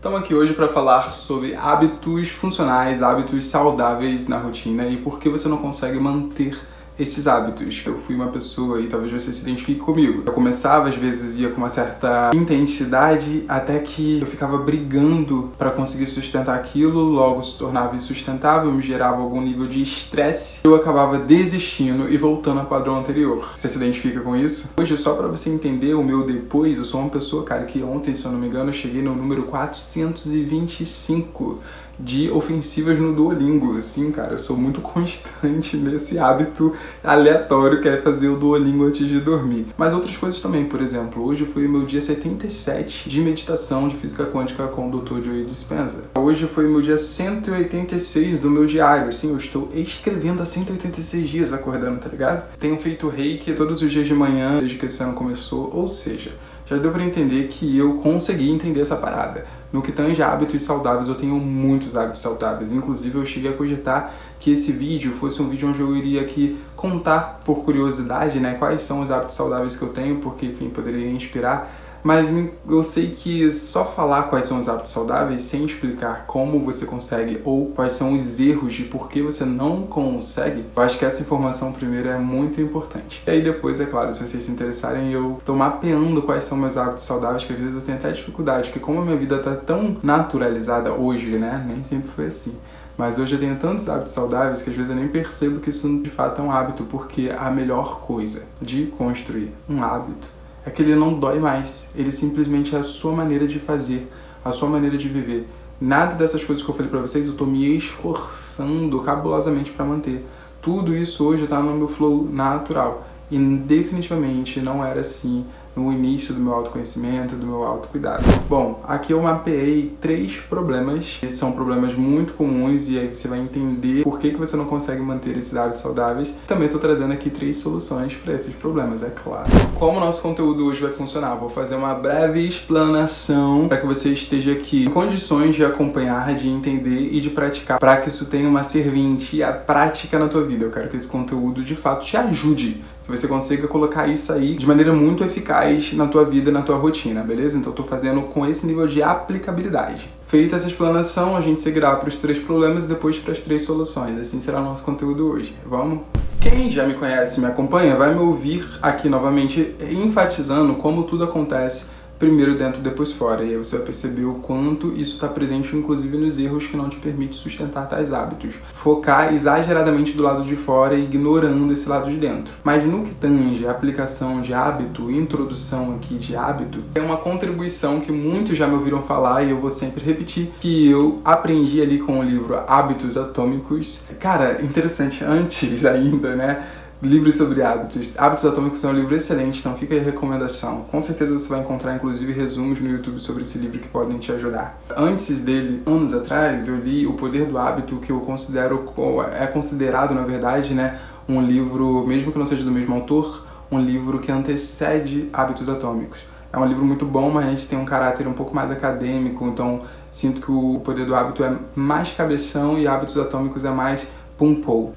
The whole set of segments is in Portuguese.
Estamos aqui hoje para falar sobre hábitos funcionais, hábitos saudáveis na rotina e por que você não consegue manter esses hábitos. Eu fui uma pessoa, e talvez você se identifique comigo, eu começava, às vezes ia com uma certa intensidade, até que eu ficava brigando para conseguir sustentar aquilo, logo se tornava insustentável, me gerava algum nível de estresse, eu acabava desistindo e voltando ao padrão anterior. Você se identifica com isso? Hoje, só para você entender o meu depois, eu sou uma pessoa, cara, que ontem, se eu não me engano, eu cheguei no número 425 de ofensivas no Duolingo. Assim, cara, eu sou muito constante nesse hábito aleatório que é fazer o Duolingo antes de dormir. Mas outras coisas também, por exemplo, hoje foi o meu dia 77 de meditação de física quântica com o Dr. Joe Dispenza. Hoje foi o meu dia 186 do meu diário. Sim, eu estou escrevendo há 186 dias acordando, tá ligado? Tenho feito reiki todos os dias de manhã desde que esse ano começou, ou seja, já deu pra entender que eu consegui entender essa parada. No que tange a hábitos saudáveis, eu tenho muitos hábitos saudáveis. Inclusive, eu cheguei a cogitar que esse vídeo fosse um vídeo onde eu iria aqui contar, por curiosidade, né, quais são os hábitos saudáveis que eu tenho, porque, enfim, poderia inspirar. Mas eu sei que só falar quais são os hábitos saudáveis sem explicar como você consegue ou quais são os erros de por que você não consegue, eu acho que essa informação primeiro é muito importante. E aí depois, é claro, se vocês se interessarem, eu tô mapeando quais são meus hábitos saudáveis, que às vezes eu tenho até dificuldade, porque como a minha vida tá tão naturalizada hoje, né, nem sempre foi assim. Mas hoje eu tenho tantos hábitos saudáveis que às vezes eu nem percebo que isso de fato é um hábito, porque a melhor coisa de construir um hábito é que ele não dói mais, ele simplesmente é a sua maneira de fazer, a sua maneira de viver. Nada dessas coisas que eu falei pra vocês eu tô me esforçando cabulosamente pra manter. Tudo isso hoje tá no meu flow natural e definitivamente não era assim no início do meu autoconhecimento, do meu autocuidado. Bom, aqui eu mapeei 3 problemas, que são problemas muito comuns, e aí você vai entender por que você não consegue manter esses hábitos saudáveis. Também estou trazendo aqui 3 soluções para esses problemas, é claro. Como o nosso conteúdo hoje vai funcionar? Vou fazer uma breve explanação para que você esteja aqui em condições de acompanhar, de entender e de praticar, para que isso tenha uma serventia prática na tua vida. Eu quero que esse conteúdo de fato te ajude, que você consiga colocar isso aí de maneira muito eficaz na tua vida, na tua rotina, beleza? Então eu tô fazendo com esse nível de aplicabilidade. Feita essa explanação, a gente seguirá para os 3 problemas e depois para as 3 soluções. Assim será o nosso conteúdo hoje. Vamos? Quem já me conhece e me acompanha vai me ouvir aqui novamente enfatizando como tudo acontece primeiro dentro, depois fora. E aí você vai perceber o quanto isso está presente, inclusive nos erros que não te permite sustentar tais hábitos. Focar exageradamente do lado de fora e ignorando esse lado de dentro. Mas no que tange a aplicação de hábito, introdução aqui de hábito, é uma contribuição que muitos já me ouviram falar e eu vou sempre repetir, que eu aprendi ali com o livro Hábitos Atômicos. Cara, interessante, antes ainda, né? Livros sobre hábitos. Hábitos Atômicos é um livro excelente, então fica aí a recomendação. Com certeza você vai encontrar, inclusive, resumos no YouTube sobre esse livro que podem te ajudar. Antes dele, anos atrás, eu li O Poder do Hábito, que eu considero, é considerado, na verdade, né, um livro, mesmo que não seja do mesmo autor, um livro que antecede Hábitos Atômicos. É um livro muito bom, mas tem um caráter um pouco mais acadêmico, então sinto que O Poder do Hábito é mais cabeção e Hábitos Atômicos é mais pum-pou.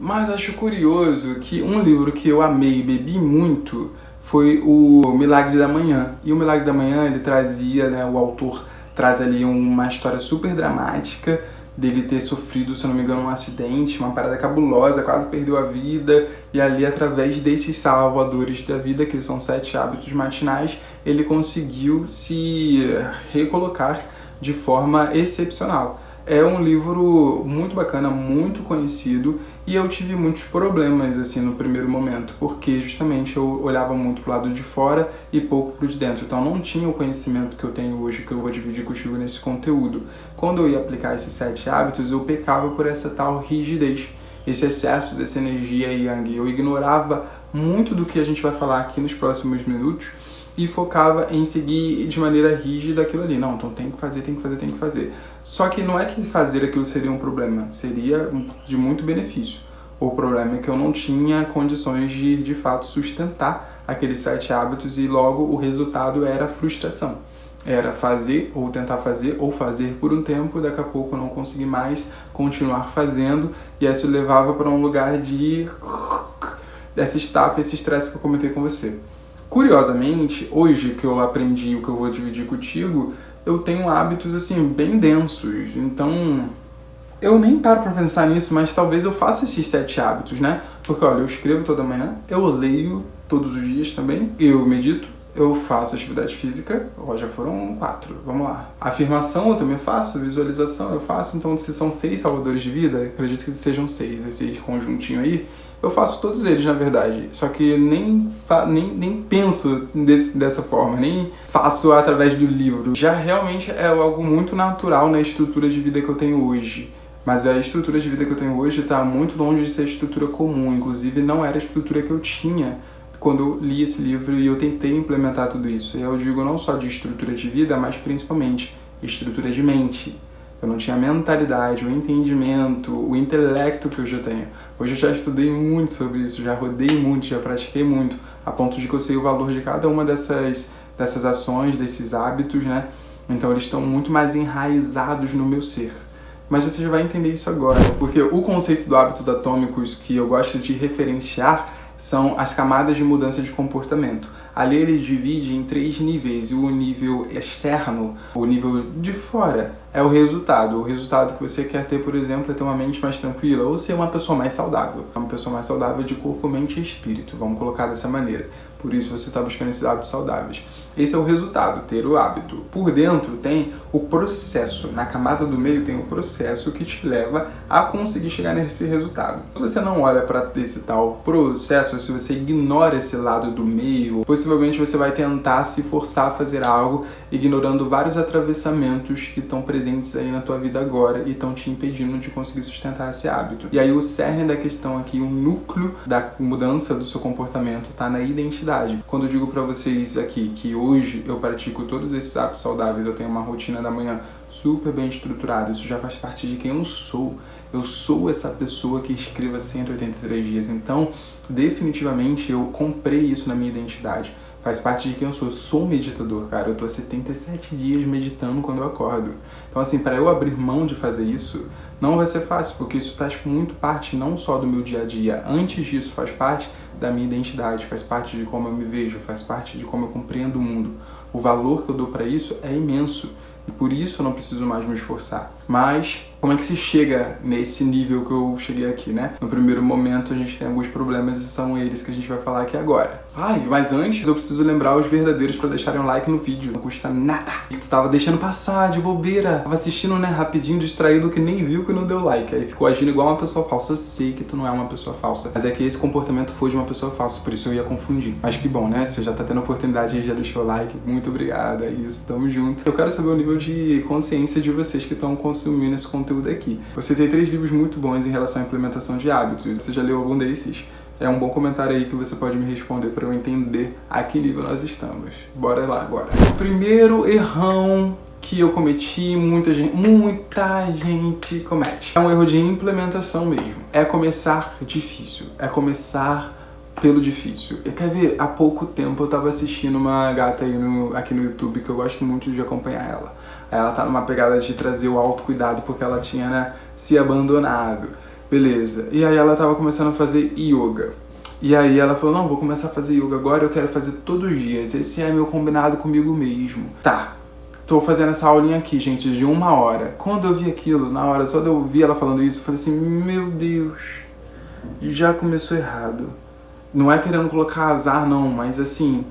Mas acho curioso que um livro que eu amei e bebi muito foi o Milagre da Manhã. E o Milagre da Manhã, ele trazia, né, o autor traz ali uma história super dramática dele ter sofrido, se eu não me engano, um acidente, uma parada cabulosa, quase perdeu a vida. E ali, através desses salvadores da vida, que são 7 hábitos matinais, ele conseguiu se recolocar de forma excepcional. É um livro muito bacana, muito conhecido, e eu tive muitos problemas assim no primeiro momento, porque justamente eu olhava muito pro lado de fora e pouco pro de dentro, então não tinha o conhecimento que eu tenho hoje, que eu vou dividir contigo nesse conteúdo. Quando eu ia aplicar esses 7 hábitos, eu pecava por essa tal rigidez, esse excesso dessa energia yang. Eu ignorava muito do que a gente vai falar aqui nos próximos minutos, e focava em seguir de maneira rígida aquilo ali. Não, então tem que fazer, tem que fazer, tem que fazer. Só que não é que fazer aquilo seria um problema, seria de muito benefício. O problema é que eu não tinha condições de fato sustentar aqueles 7 hábitos e logo o resultado era frustração. Era fazer ou tentar fazer ou fazer por um tempo, daqui a pouco eu não consegui mais continuar fazendo, e isso levava para um lugar dessa estafa, esse estresse que eu comentei com você. Curiosamente, hoje que eu aprendi o que eu vou dividir contigo, eu tenho hábitos, assim, bem densos. Então, eu nem paro pra pensar nisso, mas talvez eu faça esses 7 hábitos, né? Porque, olha, eu escrevo toda manhã, eu leio todos os dias também, eu medito, eu faço atividade física, ó, já foram 4, vamos lá. Afirmação eu também faço, visualização eu faço, então se são 6 salvadores de vida, acredito que sejam 6, esse conjuntinho aí, eu faço todos eles, na verdade, só que nem penso dessa forma, nem faço através do livro. Já realmente é algo muito natural na estrutura de vida que eu tenho hoje. Mas a estrutura de vida que eu tenho hoje está muito longe de ser a estrutura comum, inclusive não era a estrutura que eu tinha quando eu li esse livro e eu tentei implementar tudo isso. E eu digo não só de estrutura de vida, mas principalmente estrutura de mente. Eu não tinha a mentalidade, o entendimento, o intelecto que eu já tenho. Hoje eu já estudei muito sobre isso, já rodei muito, já pratiquei muito, a ponto de que eu sei o valor de cada uma dessas ações, desses hábitos, né? Então eles estão muito mais enraizados no meu ser. Mas você já vai entender isso agora, porque o conceito do hábitos atômicos que eu gosto de referenciar são as camadas de mudança de comportamento. Ali ele divide em 3 níveis, e o nível externo, o nível de fora, é o resultado. O resultado que você quer ter, por exemplo, é ter uma mente mais tranquila ou ser uma pessoa mais saudável. Uma pessoa mais saudável de corpo, mente e espírito, vamos colocar dessa maneira. Por isso você está buscando esses hábitos saudáveis. Esse é o resultado, ter o hábito. Por dentro tem o processo, na camada do meio tem o processo que te leva a conseguir chegar nesse resultado. Se você não olha para esse tal processo, se você ignora esse lado do meio, possivelmente você vai tentar se forçar a fazer algo, ignorando vários atravessamentos que estão presentes aí na tua vida agora e estão te impedindo de conseguir sustentar esse hábito. E aí o cerne da questão aqui, o núcleo da mudança do seu comportamento está na identidade. Quando eu digo para vocês aqui que hoje eu pratico todos esses hábitos saudáveis, eu tenho uma rotina da manhã super bem estruturada, isso já faz parte de quem eu sou. Eu sou essa pessoa que escreva 183 dias, então definitivamente eu comprei isso na minha identidade. Faz parte de quem eu sou. Eu sou um meditador, cara. Eu tô há 77 dias meditando quando eu acordo. Então, assim, para eu abrir mão de fazer isso, não vai ser fácil, porque isso faz muito parte não só do meu dia a dia. Antes disso, faz parte da minha identidade, faz parte de como eu me vejo, faz parte de como eu compreendo o mundo. O valor que eu dou para isso é imenso. E por isso eu não preciso mais me esforçar. Mas como é que se chega nesse nível que eu cheguei aqui, né? No primeiro momento a gente tem alguns problemas e são eles que a gente vai falar aqui agora. Mas antes eu preciso lembrar os verdadeiros para deixarem um like no vídeo. Não custa nada. E tu tava deixando passar de bobeira. Tava assistindo, né, rapidinho, distraído, que nem viu que não deu like. Aí ficou agindo igual uma pessoa falsa. Eu sei que tu não é uma pessoa falsa. Mas é que esse comportamento foi de uma pessoa falsa, por isso eu ia confundir. Mas que bom, né? Você já tá tendo a oportunidade e já deixou o like. Muito obrigado. É isso, tamo junto. Eu quero saber o nível de consciência de vocês que estão consumindo esse conteúdo aqui. Você tem 3 livros muito bons em relação à implementação de hábitos. Você já leu algum desses? É um bom comentário aí que você pode me responder para eu entender a que nível nós estamos. Bora lá agora. O primeiro errão que eu cometi, muita gente comete. É um erro de implementação mesmo. É começar difícil. É começar pelo difícil. E quer ver? Há pouco tempo eu tava assistindo uma gata aí aqui no YouTube que eu gosto muito de acompanhar ela. Ela tá numa pegada de trazer o autocuidado porque ela tinha, né, se abandonado. Beleza. E aí ela tava começando a fazer yoga. E aí ela falou, não, vou começar a fazer yoga agora, eu quero fazer todos os dias. Esse é meu combinado comigo mesmo. Tá. Tô fazendo essa aulinha aqui, gente, de 1 hora. Quando eu vi aquilo, na hora, só de eu ouvir ela falando isso, eu falei assim, meu Deus, já começou errado. Não é querendo colocar azar, não, mas assim...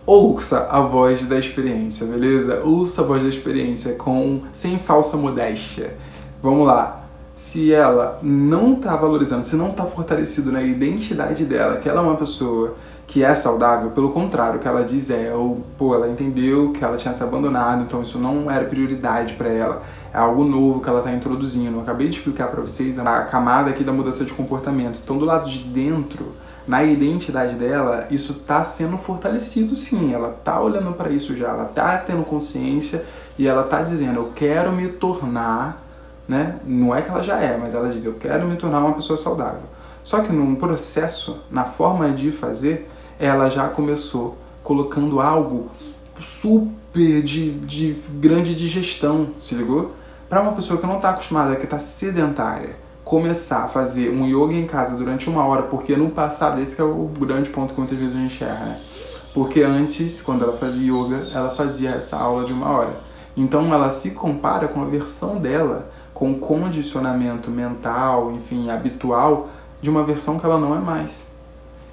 Ouça a voz da experiência, beleza? Ouça a voz da experiência sem falsa modéstia. Vamos lá. Se ela não tá valorizando, se não tá fortalecido na identidade dela, que ela é uma pessoa que é saudável, pelo contrário, o que ela diz ela entendeu que ela tinha se abandonado, então isso não era prioridade para ela. É algo novo que ela tá introduzindo. Eu acabei de explicar para vocês a camada aqui da mudança de comportamento. Então, do lado de dentro, na identidade dela, isso tá sendo fortalecido sim, ela tá olhando para isso já, ela tá tendo consciência e ela tá dizendo, eu quero me tornar, né? Não é que ela já é, mas ela diz, eu quero me tornar uma pessoa saudável. Só que num processo, na forma de fazer, ela já começou colocando algo super de grande digestão, se ligou? Para uma pessoa que não tá acostumada, que tá sedentária, começar a fazer um yoga em casa durante 1 hora, porque no passado, esse que é o grande ponto que muitas vezes a gente erra, né? Porque antes, quando ela fazia yoga, ela fazia essa aula de 1 hora. Então ela se compara com a versão dela, com o condicionamento mental, enfim, habitual, de uma versão que ela não é mais.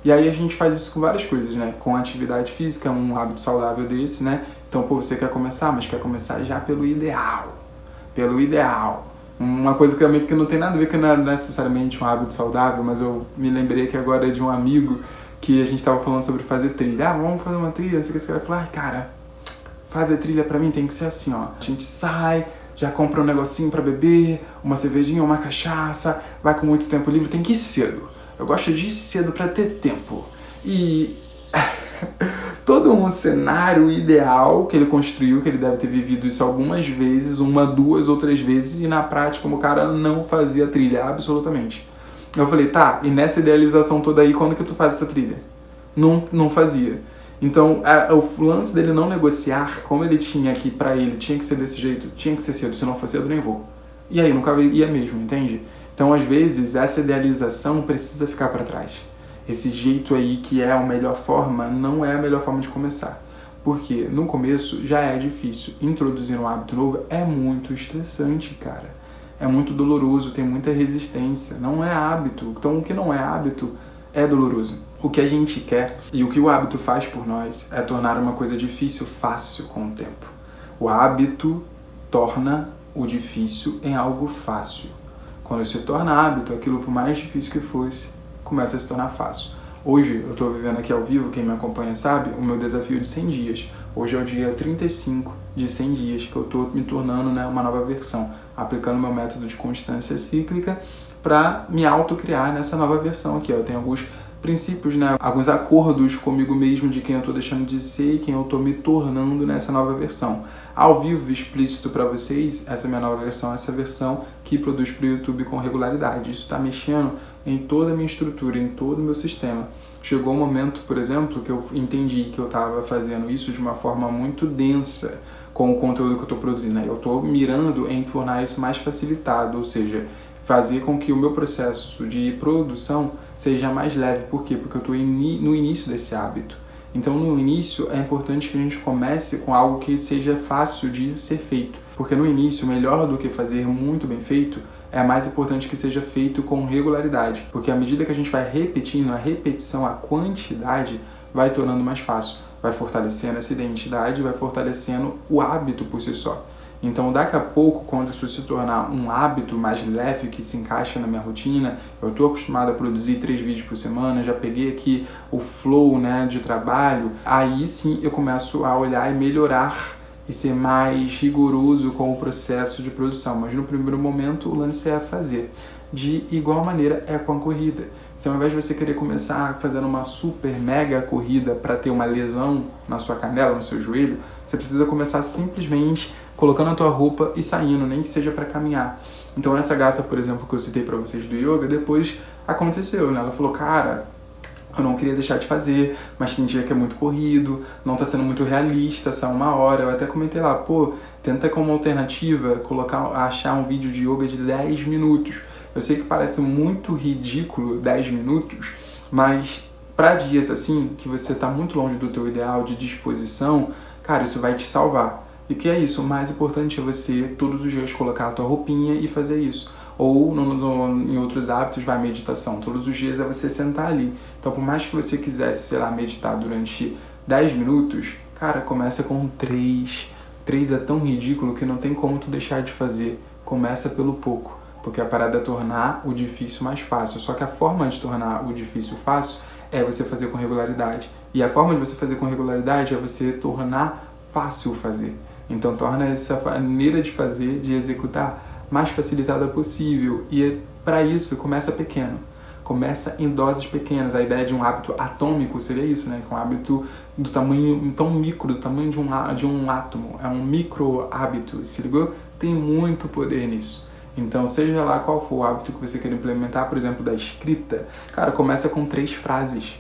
E aí a gente faz isso com várias coisas, né? Com atividade física, um hábito saudável desse, né? Então, pô, você quer começar, mas quer começar já pelo ideal. Pelo ideal. Uma coisa que também que não tem nada a ver, que não é necessariamente um hábito saudável, mas eu me lembrei que agora é de um amigo que a gente tava falando sobre fazer trilha. Ah, vamos fazer uma trilha, não sei o que esse cara falou. Ai, cara, fazer trilha pra mim tem que ser assim, ó. A gente sai, já compra um negocinho pra beber, uma cervejinha, uma cachaça, vai com muito tempo livre, tem que ir cedo. Eu gosto de ir cedo pra ter tempo. E todo um cenário ideal que ele construiu, que ele deve ter vivido isso algumas vezes, 1, 2 ou 3 vezes, e na prática o cara não fazia trilha, absolutamente. Eu falei, tá, e nessa idealização toda aí, quando que tu faz essa trilha? Não fazia. Então, o lance dele não negociar, como ele tinha aqui pra ele, tinha que ser desse jeito, tinha que ser cedo, se não for cedo nem vou. E aí, nunca ia mesmo, entende? Então, às vezes, essa idealização precisa ficar pra trás. Esse jeito aí que é a melhor forma, não é a melhor forma de começar. Porque no começo já é difícil. Introduzir um hábito novo é muito estressante, cara. É muito doloroso, tem muita resistência. Não é hábito. Então o que não é hábito é doloroso. O que a gente quer e o que o hábito faz por nós é tornar uma coisa difícil fácil com o tempo. O hábito torna o difícil em algo fácil. Quando se torna hábito, aquilo por mais difícil que fosse, começa a se tornar fácil. Hoje, eu estou vivendo aqui ao vivo, quem me acompanha sabe, o meu desafio de 100 dias. Hoje é o dia 35 de 100 dias que eu estou me tornando, né, uma nova versão, aplicando meu método de constância cíclica para me autocriar nessa nova versão aqui. Eu tenho alguns princípios, né, alguns acordos comigo mesmo de quem eu estou deixando de ser e quem eu estou me tornando nessa nova versão. Ao vivo, explícito para vocês, essa minha nova versão, essa versão que produz para o YouTube com regularidade. Isso está mexendo em toda a minha estrutura, em todo o meu sistema. Chegou um momento, por exemplo, que eu entendi que eu estava fazendo isso de uma forma muito densa com o conteúdo que eu estou produzindo. Né? Eu estou mirando em tornar isso mais facilitado, ou seja, fazer com que o meu processo de produção seja mais leve. Por quê? Porque eu estou no início desse hábito. Então, no início, é importante que a gente comece com algo que seja fácil de ser feito. Porque no início, melhor do que fazer muito bem feito, é mais importante que seja feito com regularidade. Porque à medida que a gente vai repetindo, a repetição, a quantidade, vai tornando mais fácil. Vai fortalecendo essa identidade, vai fortalecendo o hábito por si só. Então, daqui a pouco, quando isso se tornar um hábito mais leve, que se encaixa na minha rotina, eu estou acostumado a produzir 3 vídeos por semana, já peguei aqui o flow, né, de trabalho, aí sim eu começo a olhar e melhorar e ser mais rigoroso com o processo de produção. Mas no primeiro momento, o lance é fazer. De igual maneira é com a corrida. Então, ao invés de você querer começar fazendo uma super mega corrida para ter uma lesão na sua canela, no seu joelho, você precisa começar simplesmente colocando a tua roupa e saindo, nem que seja para caminhar. Então essa gata, por exemplo, que eu citei para vocês do yoga, depois aconteceu, né? Ela falou, cara, eu não queria deixar de fazer, mas tem dia que é muito corrido, não tá sendo muito realista essa 1 hora. Eu até comentei lá, pô, tenta como alternativa achar um vídeo de yoga de 10 minutos. Eu sei que parece muito ridículo 10 minutos, mas para dias assim, que você tá muito longe do teu ideal de disposição, cara, isso vai te salvar. E que é isso, o mais importante é você todos os dias colocar a tua roupinha e fazer isso. Ou em outros hábitos vai meditação. Todos os dias é você sentar ali. Então, por mais que você quisesse, sei lá, meditar durante 10 minutos, cara, começa com 3. 3 é tão ridículo que não tem como tu deixar de fazer. Começa pelo pouco. Porque a parada é tornar o difícil mais fácil. Só que a forma de tornar o difícil fácil é você fazer com regularidade. E a forma de você fazer com regularidade é você tornar fácil fazer. Então torna essa maneira de fazer, de executar, mais facilitada possível. E para isso, começa pequeno. Começa em doses pequenas. A ideia de um hábito atômico seria isso, né? Que é um hábito do tamanho tão micro, do tamanho de um átomo. É um micro hábito, se ligou? Tem muito poder nisso. Então, seja lá qual for o hábito que você quer implementar, por exemplo, da escrita, cara, começa com 3 frases.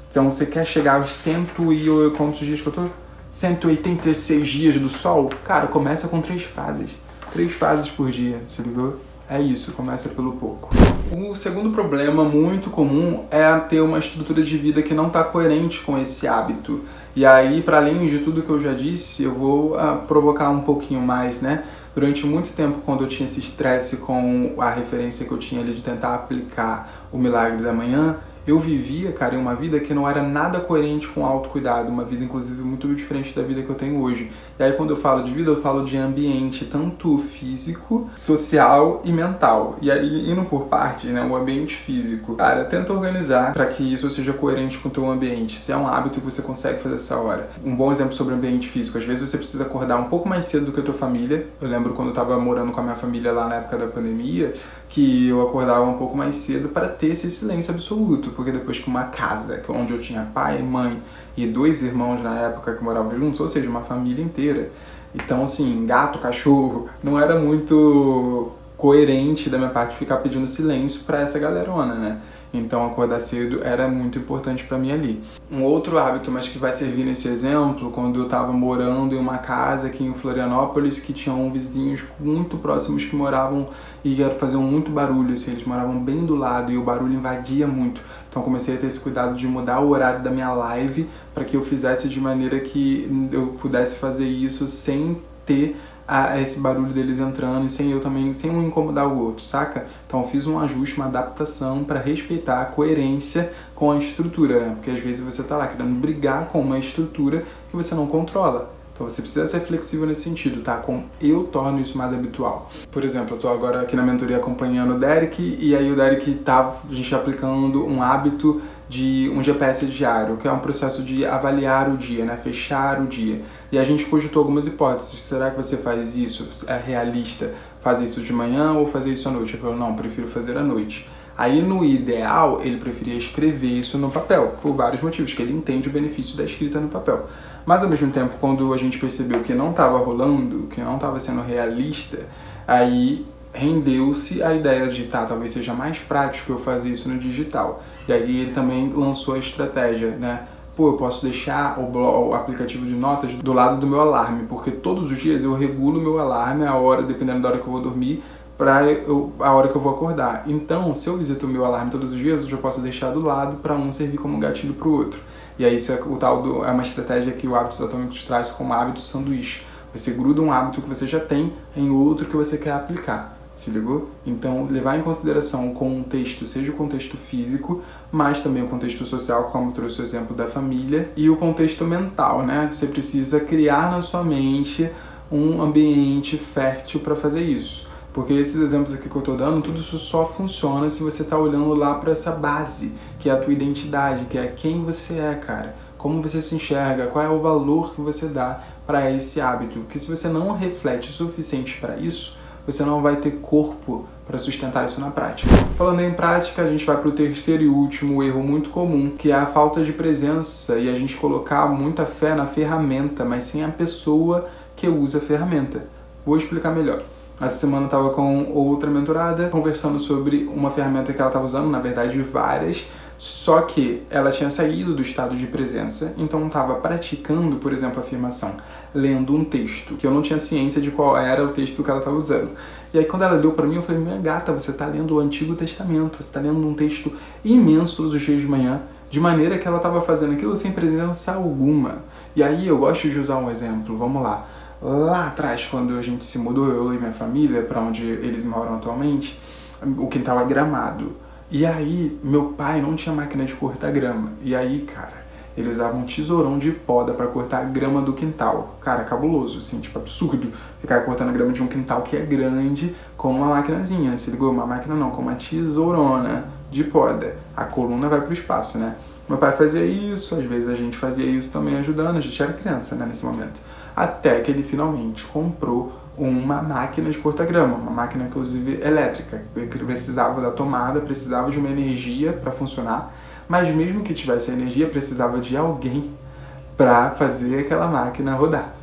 Então, você quer chegar aos 100 e quantos dias que eu tô? 186 dias do sol, cara, começa com 3 frases. 3 frases por dia, se ligou? É isso, começa pelo pouco. O segundo problema muito comum é ter uma estrutura de vida que não está coerente com esse hábito. E aí, para além de tudo que eu já disse, eu vou provocar um pouquinho mais, né? Durante muito tempo, quando eu tinha esse estresse com a referência que eu tinha ali de tentar aplicar o milagre da manhã, eu vivia, cara, em uma vida que não era nada coerente com o autocuidado, uma vida, inclusive, muito diferente da vida que eu tenho hoje. E aí, quando eu falo de vida, eu falo de ambiente, tanto físico, social e mental. E aí, indo por parte, né, o ambiente físico. Cara, tenta organizar para que isso seja coerente com o teu ambiente. Se é um hábito que você consegue fazer essa hora. Um bom exemplo sobre ambiente físico. Às vezes você precisa acordar um pouco mais cedo do que a tua família. Eu lembro quando eu tava morando com a minha família lá na época da pandemia, que eu acordava um pouco mais cedo para ter esse silêncio absoluto, porque depois que uma casa, onde eu tinha pai, mãe e 2 irmãos na época que moravam juntos, ou seja, uma família inteira, então assim, gato, cachorro, não era muito coerente da minha parte ficar pedindo silêncio para essa galerona, né? Então acordar cedo era muito importante para mim ali. Um outro hábito, mas que vai servir nesse exemplo, quando eu estava morando em uma casa aqui em Florianópolis que tinham vizinhos muito próximos que moravam e que faziam muito barulho, assim, eles moravam bem do lado e o barulho invadia muito. Então comecei a ter esse cuidado de mudar o horário da minha live para que eu fizesse de maneira que eu pudesse fazer isso sem ter esse barulho deles entrando e sem um incomodar o outro, saca? Então eu fiz um ajuste, uma adaptação para respeitar a coerência com a estrutura, né? Porque às vezes você tá lá querendo brigar com uma estrutura que você não controla. Então você precisa ser flexível nesse sentido, tá? Eu torno isso mais habitual. Por exemplo, eu tô agora aqui na mentoria acompanhando o Derek e aí o Derek tá a gente aplicando um hábito de um GPS diário, que é um processo de avaliar o dia, né? Fechar o dia. E a gente cogitou algumas hipóteses. Será que você faz isso? É realista fazer isso de manhã ou fazer isso à noite? Ele falou, não, prefiro fazer à noite. Aí, no ideal, ele preferia escrever isso no papel, por vários motivos, que ele entende o benefício da escrita no papel. Mas, ao mesmo tempo, quando a gente percebeu que não estava rolando, que não estava sendo realista, aí rendeu-se a ideia de, talvez seja mais prático eu fazer isso no digital. E aí ele também lançou a estratégia, né? Eu posso deixar o aplicativo de notas do lado do meu alarme, porque todos os dias eu regulo o meu alarme a hora, dependendo da hora que eu vou dormir, para a hora que eu vou acordar. Então, se eu visito o meu alarme todos os dias, eu já posso deixar do lado para um servir como gatilho para o outro. E aí isso é é uma estratégia que o Hábitos Atômicos traz como hábito sanduíche. Você gruda um hábito que você já tem em outro que você quer aplicar. Se ligou? Então, levar em consideração o contexto, seja o contexto físico, mas também o contexto social, como trouxe o exemplo da família, e o contexto mental, né? Você precisa criar na sua mente um ambiente fértil para fazer isso. Porque esses exemplos aqui que eu tô dando, tudo isso só funciona se você tá olhando lá para essa base, que é a tua identidade, que é quem você é, cara. Como você se enxerga, qual é o valor que você dá para esse hábito. Porque se você não reflete o suficiente para isso, você não vai ter corpo para sustentar isso na prática. Falando em prática, a gente vai para o terceiro e último erro muito comum, que é a falta de presença e a gente colocar muita fé na ferramenta, mas sem a pessoa que usa a ferramenta. Vou explicar melhor. Essa semana eu estava com outra mentorada, conversando sobre uma ferramenta que ela estava usando, na verdade várias, só que ela tinha saído do estado de presença, então estava praticando, por exemplo, a afirmação, lendo um texto, que eu não tinha ciência de qual era o texto que ela estava usando. E aí quando ela leu para mim, eu falei, minha gata, você está lendo o Antigo Testamento, você está lendo um texto imenso todos os dias de manhã, de maneira que ela estava fazendo aquilo sem presença alguma. E aí eu gosto de usar um exemplo, vamos lá. Lá atrás, quando a gente se mudou, eu e minha família, para onde eles moram atualmente, o quintal é gramado. E aí, meu pai não tinha máquina de cortar grama. E aí, cara, ele usava um tesourão de poda para cortar a grama do quintal. Cara, cabuloso, assim, tipo, absurdo. Ficar cortando a grama de um quintal que é grande com uma maquinazinha. Se ligou? Uma máquina não, com uma tesourona de poda. A coluna vai pro espaço, né? Meu pai fazia isso, às vezes a gente fazia isso também ajudando. A gente era criança, né, nesse momento. Até que ele finalmente comprou uma máquina de cortar grama, uma máquina inclusive elétrica, que precisava da tomada, precisava de uma energia para funcionar, mas mesmo que tivesse energia, precisava de alguém para fazer aquela máquina rodar.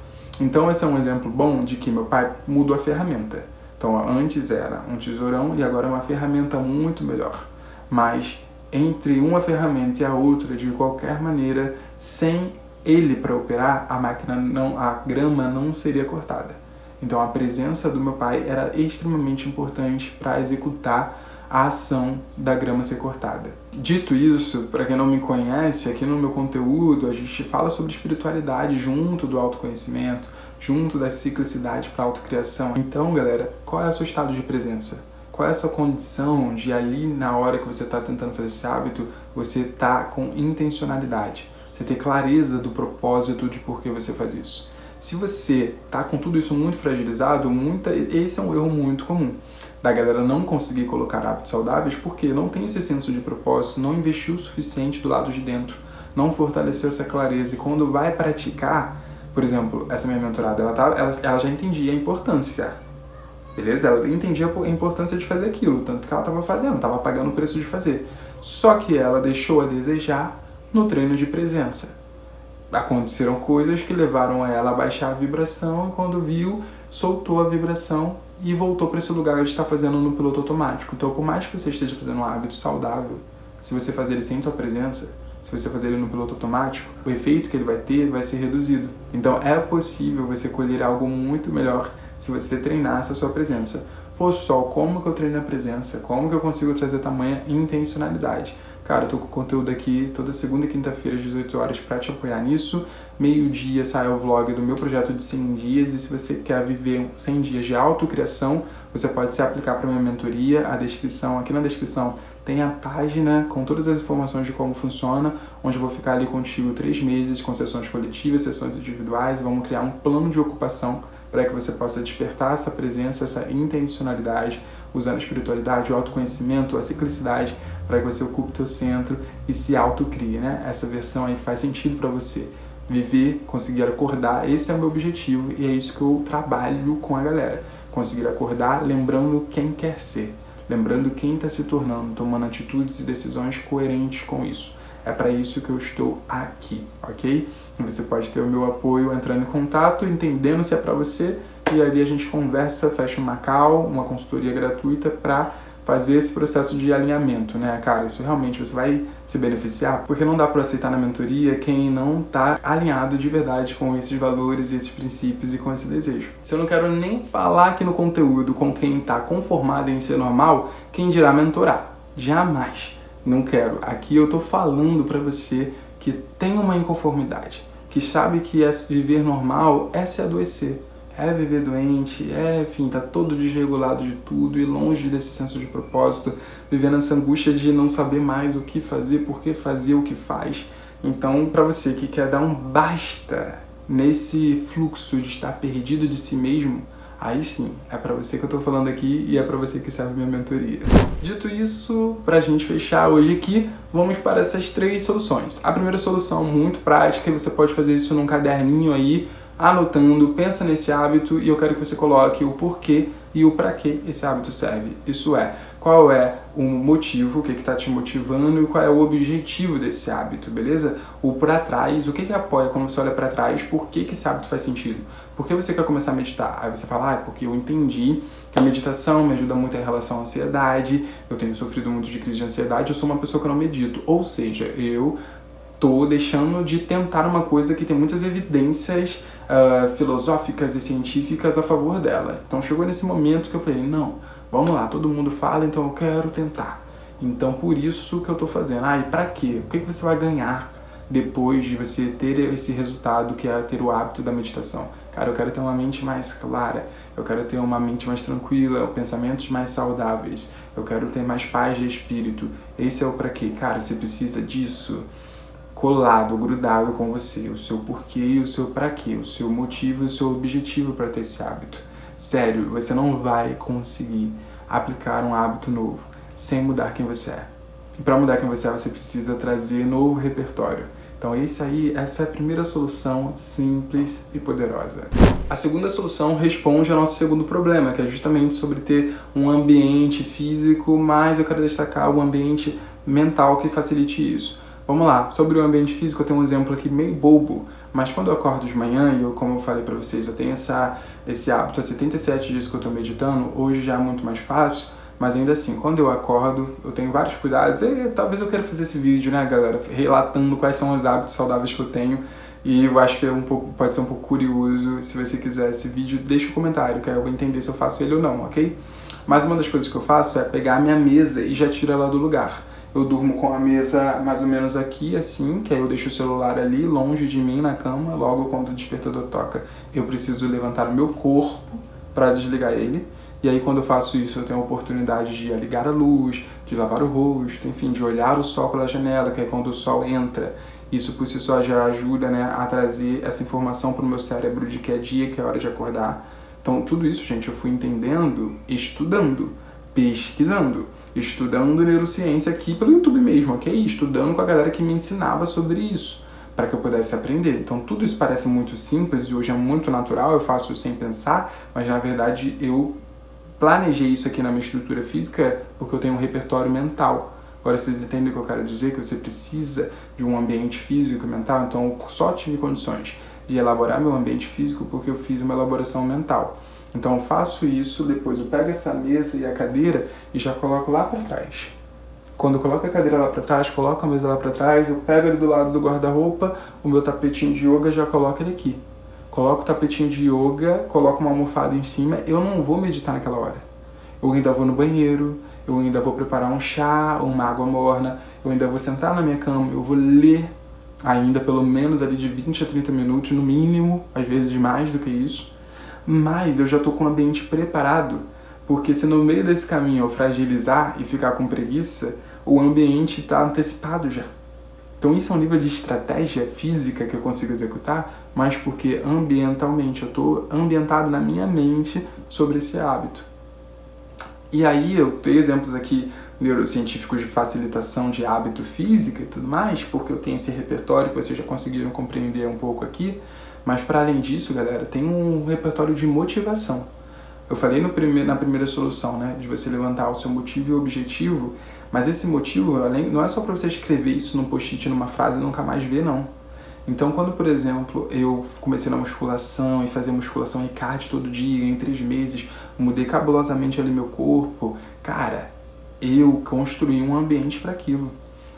Então esse é um exemplo bom de que meu pai mudou a ferramenta. Então antes era um tesourão e agora é uma ferramenta muito melhor. Mas entre uma ferramenta e a outra, de qualquer maneira, sem ele para operar, a grama não seria cortada. Então a presença do meu pai era extremamente importante para executar a ação da grama ser cortada. Dito isso, para quem não me conhece, aqui no meu conteúdo a gente fala sobre espiritualidade junto do autoconhecimento, junto da ciclicidade para a autocriação. Então, galera, qual é o seu estado de presença? Qual é a sua condição de ali na hora que você está tentando fazer esse hábito, você tá com intencionalidade, você ter clareza do propósito de por que você faz isso. Se você tá com tudo isso muito fragilizado, esse é um erro muito comum da galera não conseguir colocar hábitos saudáveis porque não tem esse senso de propósito, não investiu o suficiente do lado de dentro, não fortaleceu essa clareza e quando vai praticar, por exemplo, essa minha mentorada, ela já entendia a importância, beleza? Ela entendia a importância de fazer aquilo, tanto que ela estava fazendo, estava pagando o preço de fazer. Só que ela deixou a desejar no treino de presença. Aconteceram coisas que levaram ela a baixar a vibração e quando viu, soltou a vibração e voltou para esse lugar de estar fazendo no piloto automático. Então, por mais que você esteja fazendo um hábito saudável, se você fazer ele sem tua presença, se você fazer ele no piloto automático, o efeito que ele vai ter vai ser reduzido. Então, é possível você colher algo muito melhor se você treinar essa sua presença. Pô, Sol, como que eu treino a presença? Como que eu consigo trazer tamanha intencionalidade? Cara, eu tô com conteúdo aqui toda segunda e quinta-feira às 18 horas para te apoiar nisso. Meio-dia sai o vlog do meu projeto de 100 dias e se você quer viver 100 dias de autocriação, você pode se aplicar para minha mentoria. Aqui na descrição tem a página com todas as informações de como funciona, onde eu vou ficar ali contigo 3 meses com sessões coletivas, sessões individuais, vamos criar um plano de ocupação para que você possa despertar essa presença, essa intencionalidade, usando a espiritualidade, o autoconhecimento, a ciclicidade, para que você ocupe o teu centro e se autocrie, né? Essa versão aí faz sentido para você. Viver, conseguir acordar, esse é o meu objetivo e é isso que eu trabalho com a galera. Conseguir acordar lembrando quem quer ser, lembrando quem está se tornando, tomando atitudes e decisões coerentes com isso. É para isso que eu estou aqui, ok? Você pode ter o meu apoio entrando em contato, entendendo se é para você e ali a gente conversa, fecha uma call, uma consultoria gratuita para fazer esse processo de alinhamento, né? Cara, isso realmente você vai se beneficiar, porque não dá para aceitar na mentoria quem não tá alinhado de verdade com esses valores, esses princípios e com esse desejo. Se eu não quero nem falar aqui no conteúdo com quem tá conformado em ser normal, quem dirá mentorar? Jamais. Não quero. Aqui eu tô falando para você que tem uma inconformidade, que sabe que viver normal é se adoecer. É viver doente, enfim, tá todo desregulado de tudo e longe desse senso de propósito, vivendo essa angústia de não saber mais o que fazer, por que fazer o que faz. Então, para você que quer dar um basta nesse fluxo de estar perdido de si mesmo, aí sim, é para você que eu tô falando aqui e é para você que serve minha mentoria. Dito isso, pra gente fechar hoje aqui, vamos para essas 3 soluções. A primeira solução, muito prática, e você pode fazer isso num caderninho aí, anotando, pensa nesse hábito e eu quero que você coloque o porquê e o para que esse hábito serve. Isso é, qual é o motivo, o que está te motivando e qual é o objetivo desse hábito, beleza? O para trás, o que apoia quando você olha para trás, por que esse hábito faz sentido? Por que você quer começar a meditar? Aí você fala, porque eu entendi que a meditação me ajuda muito em relação à ansiedade, eu tenho sofrido muito de crise de ansiedade, eu sou uma pessoa que não medito, ou seja, eu tô deixando de tentar uma coisa que tem muitas evidências filosóficas e científicas a favor dela. Então chegou nesse momento que eu falei, não, vamos lá, todo mundo fala, então eu quero tentar. Então por isso que eu tô fazendo. E pra quê? O que você vai ganhar depois de você ter esse resultado que é ter o hábito da meditação? Cara, eu quero ter uma mente mais clara, eu quero ter uma mente mais tranquila, pensamentos mais saudáveis, eu quero ter mais paz de espírito. Esse é o pra quê? Cara, você precisa disso colado, grudado com você, o seu porquê e o seu pra quê, o seu motivo e o seu objetivo para ter esse hábito. Sério, você não vai conseguir aplicar um hábito novo sem mudar quem você é. E para mudar quem você é, você precisa trazer novo repertório. Então essa é a primeira solução simples e poderosa. A segunda solução responde ao nosso segundo problema, que é justamente sobre ter um ambiente físico, mas eu quero destacar o ambiente mental que facilite isso. Vamos lá, sobre o ambiente físico eu tenho um exemplo aqui meio bobo, mas quando eu acordo de manhã, e como eu falei pra vocês, eu tenho esse hábito há 77 dias que eu tô meditando, hoje já é muito mais fácil, mas ainda assim, quando eu acordo, eu tenho vários cuidados, e talvez eu queira fazer esse vídeo, né, galera, relatando quais são os hábitos saudáveis que eu tenho, e eu acho que pode ser um pouco curioso, se você quiser esse vídeo, deixa um comentário, que aí eu vou entender se eu faço ele ou não, ok? Mas uma das coisas que eu faço é pegar a minha mesa e já tiro ela do lugar. Eu durmo com a mesa mais ou menos aqui, assim, que aí eu deixo o celular ali, longe de mim, na cama. Logo, quando o despertador toca, eu preciso levantar o meu corpo para desligar ele. E aí, quando eu faço isso, eu tenho a oportunidade de ligar a luz, de lavar o rosto, enfim, de olhar o sol pela janela, que é quando o sol entra. Isso, por si só, já ajuda, né, a trazer essa informação para o meu cérebro de que é dia, que é hora de acordar. Então, tudo isso, gente, eu fui entendendo, estudando, pesquisando, estudando neurociência aqui pelo YouTube mesmo, ok? Estudando com a galera que me ensinava sobre isso, para que eu pudesse aprender. Então, tudo isso parece muito simples e hoje é muito natural, eu faço sem pensar, mas, na verdade, eu planejei isso aqui na minha estrutura física porque eu tenho um repertório mental. Agora vocês entendem o que eu quero dizer? Que você precisa de um ambiente físico e mental. Então eu só tive condições de elaborar meu ambiente físico porque eu fiz uma elaboração mental. Então eu faço isso, depois eu pego essa mesa e a cadeira e já coloco lá para trás. Quando eu coloco a cadeira lá para trás, coloco a mesa lá para trás, eu pego ali do lado do guarda-roupa, o meu tapetinho de yoga, já coloco ele aqui. Coloco o tapetinho de yoga, coloco uma almofada em cima, eu não vou meditar naquela hora. Eu ainda vou no banheiro, eu ainda vou preparar um chá, uma água morna, eu ainda vou sentar na minha cama, eu vou ler ainda pelo menos ali de 20 a 30 minutos, no mínimo, às vezes mais do que isso. Mas eu já estou com o ambiente preparado, porque se no meio desse caminho eu fragilizar e ficar com preguiça, o ambiente está antecipado já. Então isso é um nível de estratégia física que eu consigo executar, mas porque ambientalmente eu estou ambientado na minha mente sobre esse hábito. E aí eu tenho exemplos aqui neurocientíficos de facilitação de hábito física e tudo mais, porque eu tenho esse repertório que vocês já conseguiram compreender um pouco aqui, mas para além disso, galera, tem um repertório de motivação. Eu falei na primeira solução, né, de você levantar o seu motivo e objetivo, mas esse motivo não é só para você escrever isso num post-it, numa frase e nunca mais ver, não. Então, quando, por exemplo, eu comecei na musculação e fazia musculação em cardio todo dia, em 3 meses, mudei cabulosamente ali meu corpo, cara, eu construí um ambiente para aquilo.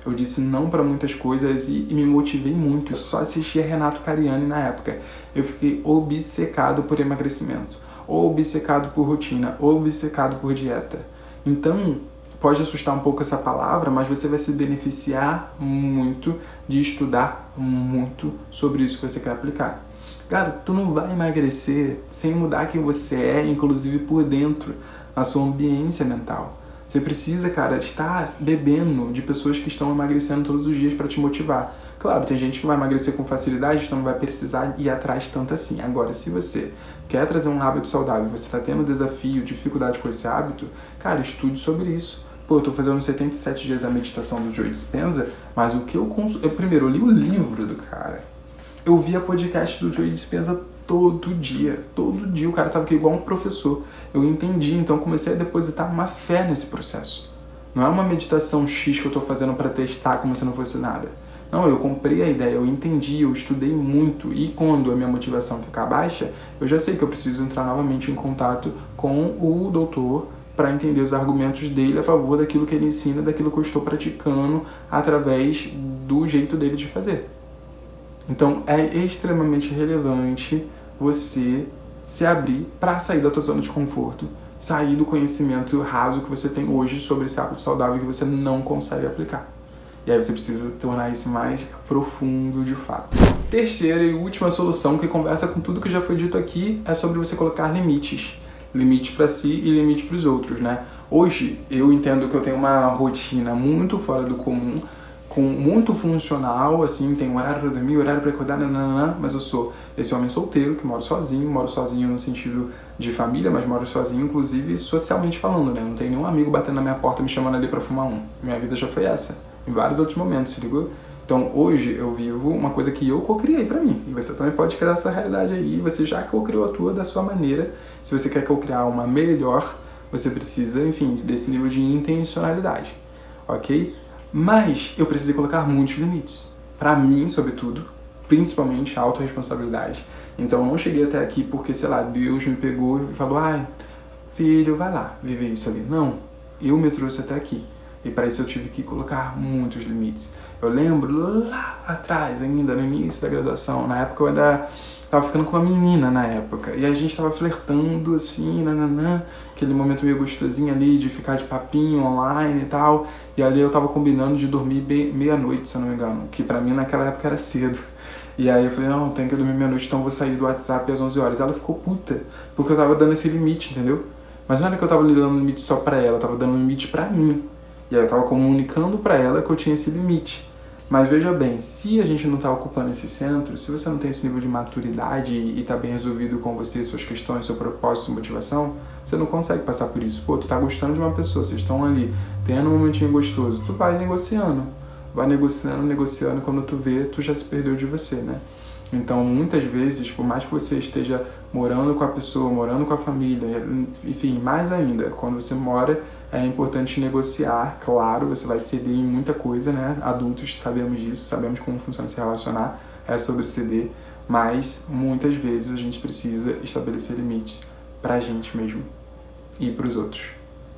Eu disse não para muitas coisas e me motivei muito. Eu só assistia Renato Cariani na época. Eu fiquei obcecado por emagrecimento, obcecado por rotina, obcecado por dieta. Então, pode assustar um pouco essa palavra, mas você vai se beneficiar muito de estudar muito sobre isso que você quer aplicar. Cara, tu não vai emagrecer sem mudar quem você é, inclusive por dentro, a sua ambiência mental. Você precisa, cara, estar bebendo de pessoas que estão emagrecendo todos os dias para te motivar. Claro, tem gente que vai emagrecer com facilidade, então não vai precisar ir atrás tanto assim. Agora, se você quer trazer um hábito saudável, você está tendo desafio, dificuldade com esse hábito, cara, estude sobre isso. Pô, eu tô fazendo 77 dias a meditação do Joe Dispenza, mas o que eu consumo... Primeiro, eu li o livro do cara. Eu via podcast do Joe Dispenza todo dia. Todo dia o cara tava aqui igual um professor. Eu entendi, então comecei a depositar uma fé nesse processo. Não é uma meditação X que eu tô fazendo para testar como se não fosse nada. Não, eu comprei a ideia, eu entendi, eu estudei muito e quando a minha motivação ficar baixa, eu já sei que eu preciso entrar novamente em contato com o doutor para entender os argumentos dele a favor daquilo que ele ensina, daquilo que eu estou praticando através do jeito dele de fazer. Então é extremamente relevante você se abrir para sair da tua zona de conforto, sair do conhecimento raso que você tem hoje sobre esse hábito saudável que você não consegue aplicar. E aí você precisa tornar isso mais profundo de fato. Terceira e última solução que conversa com tudo que já foi dito aqui é sobre você colocar limites. Limites para si e limites para os outros, né? Hoje eu entendo que eu tenho uma rotina muito fora do comum, muito funcional, assim, tem horário para dormir, horário para acordar, nananã, mas eu sou esse homem solteiro que moro sozinho no sentido de família, mas moro sozinho, inclusive socialmente falando, né? Não tem nenhum amigo batendo na minha porta me chamando ali para fumar um. Minha vida já foi essa, em vários outros momentos, se ligou? Então, hoje eu vivo uma coisa que eu co-criei pra mim. E você também pode criar a sua realidade aí. Você já co-criou a tua da sua maneira. Se você quer co-criar uma melhor, você precisa, enfim, desse nível de intencionalidade. Ok? Mas eu precisei colocar muitos limites. Pra mim, sobretudo, principalmente a autorresponsabilidade. Então, eu não cheguei até aqui porque, sei lá, Deus me pegou e falou: ai, filho, vai lá viver isso ali. Não. Eu me trouxe até aqui. E para isso eu tive que colocar muitos limites. Eu lembro lá atrás, ainda no início da graduação, na época eu ainda tava ficando com uma menina na época, e a gente tava flertando, assim, nananã, aquele momento meio gostosinho ali, de ficar de papinho online e tal, e ali eu tava combinando de dormir meia-noite, se eu não me engano, que pra mim naquela época era cedo. E aí eu falei, não, tem que dormir meia-noite, então eu vou sair do WhatsApp às 11 horas. Ela ficou puta, porque eu tava dando esse limite, entendeu? Mas não era que eu tava dando limite só pra ela, eu tava dando limite pra mim. E aí eu tava comunicando pra ela que eu tinha esse limite. Mas veja bem, se a gente não tá ocupando esse centro, se você não tem esse nível de maturidade e tá bem resolvido com você, suas questões, seu propósito, sua motivação, você não consegue passar por isso. Pô, tu tá gostando de uma pessoa, vocês estão ali, tendo um momentinho gostoso, tu vai negociando. Vai negociando, quando tu vê, tu já se perdeu de você, né? Então, muitas vezes, por mais que você esteja morando com a pessoa, morando com a família, enfim, mais ainda, quando você mora, é importante negociar, claro, você vai ceder em muita coisa, né? Adultos sabemos disso, sabemos como funciona se relacionar, é sobre ceder, mas muitas vezes a gente precisa estabelecer limites pra gente mesmo e pros outros.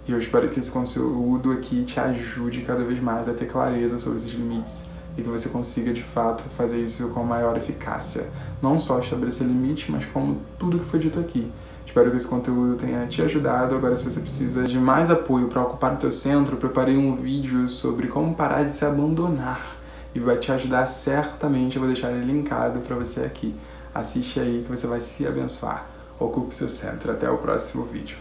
E eu espero que esse conteúdo aqui te ajude cada vez mais a ter clareza sobre esses limites e que você consiga, de fato, fazer isso com maior eficácia. Não só estabelecer limites, mas como tudo que foi dito aqui. Espero que esse conteúdo tenha te ajudado. Agora, se você precisa de mais apoio para ocupar o teu centro, eu preparei um vídeo sobre como parar de se abandonar e vai te ajudar certamente. Eu vou deixar ele linkado para você aqui. Assiste aí que você vai se abençoar. Ocupe seu centro. Até o próximo vídeo.